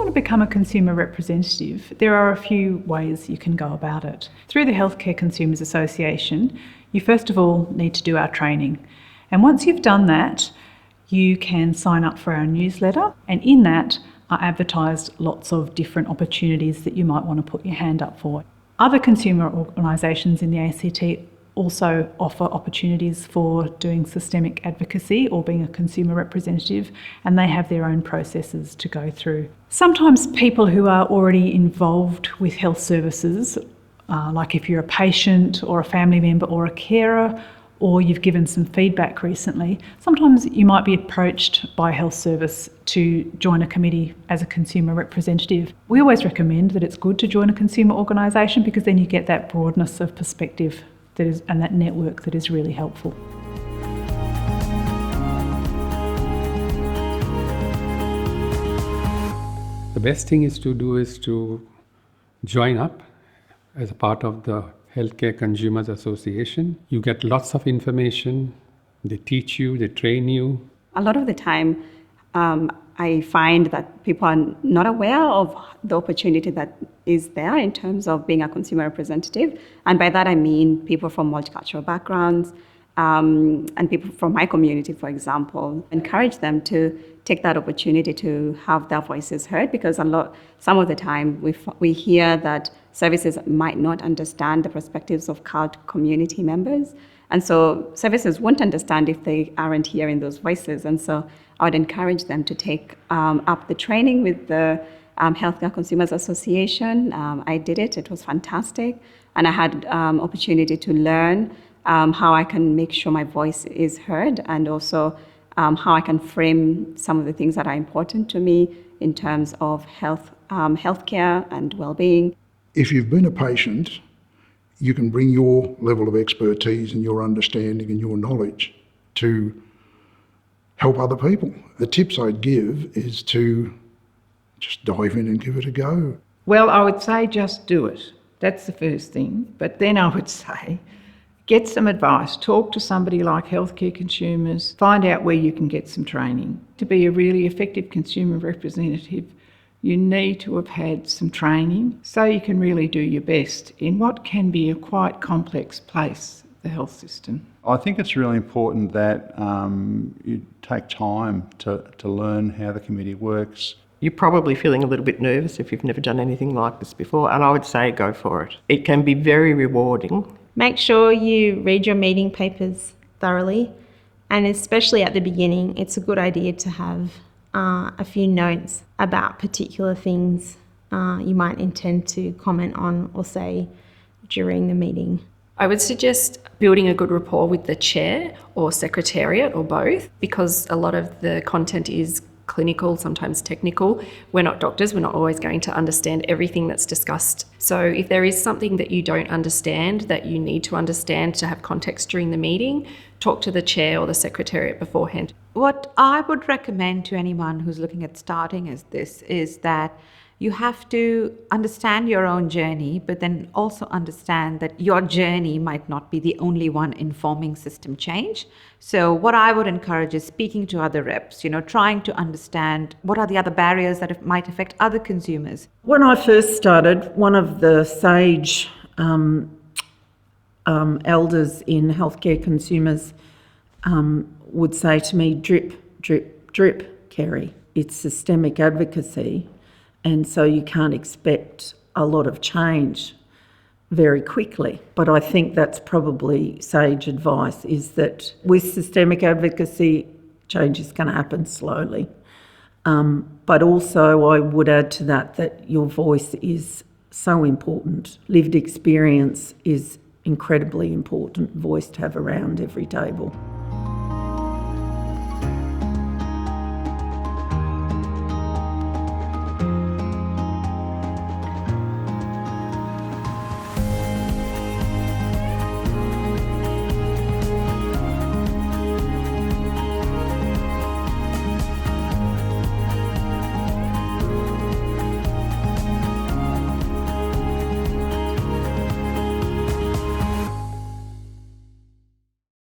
want to become a consumer representative, there are a few ways you can go about it. Through the Healthcare Consumers Association, you first of all need to do our training. And once you've done that, you can sign up for our newsletter, and in that are advertised lots of different opportunities that you might want to put your hand up for. Other consumer organisations in the ACT also offer opportunities for doing systemic advocacy or being a consumer representative, and they have their own processes to go through. Sometimes people who are already involved with health services, like if you're a patient or a family member or a carer, or you've given some feedback recently, sometimes you might be approached by a health service to join a committee as a consumer representative. We always recommend that it's good to join a consumer organisation because then you get that broadness of perspective and that network that is really helpful. The best thing is to join up as a part of the Healthcare Consumers Association. You get lots of information, they teach you, they train you. A lot of the time, I find that people are not aware of the opportunity that is there in terms of being a consumer representative. And by that I mean people from multicultural backgrounds and people from my community, for example. Encourage them to take that opportunity to have their voices heard, because some of the time we hear that services might not understand the perspectives of CALD community members. And so services won't understand if they aren't hearing those voices. And so I would encourage them to take up the training with the Healthcare Consumers Association. I did it. It was fantastic. And I had opportunity to learn how I can make sure my voice is heard, and also how I can frame some of the things that are important to me in terms of healthcare and well-being. If you've been a patient, you can bring your level of expertise and your understanding and your knowledge to help other people. The tips I'd give is to just dive in and give it a go. Well, I would say just do it. That's the first thing. But then I would say get some advice, talk to somebody like Healthcare Consumers, find out where you can get some training. To be a really effective consumer representative, you need to have had some training so you can really do your best in what can be a quite complex place, the health system. I think it's really important that you take time to learn how the committee works. You're probably feeling a little bit nervous if you've never done anything like this before, and I would say go for it. It can be very rewarding. Make sure you read your meeting papers thoroughly, and especially at the beginning, it's a good idea to have a few notes about particular things you might intend to comment on or say during the meeting. I would suggest building a good rapport with the chair or secretariat or both, because a lot of the content is clinical, sometimes technical. We're not doctors, we're not always going to understand everything that's discussed. So if there is something that you don't understand, that you need to understand to have context during the meeting, talk to the chair or the secretariat beforehand. What I would recommend to anyone who's looking at starting is that you have to understand your own journey, but then also understand that your journey might not be the only one informing system change. So what I would encourage is speaking to other reps, trying to understand what are the other barriers that might affect other consumers. When I first started, one of the SAGE elders in Healthcare Consumers would say to me, drip, drip, drip, Kerry. It's systemic advocacy. And so you can't expect a lot of change very quickly. But I think that's probably sage advice, is that with systemic advocacy, change is going to happen slowly. But also I would add to that your voice is so important. Lived experience is incredibly important voice to have around every table.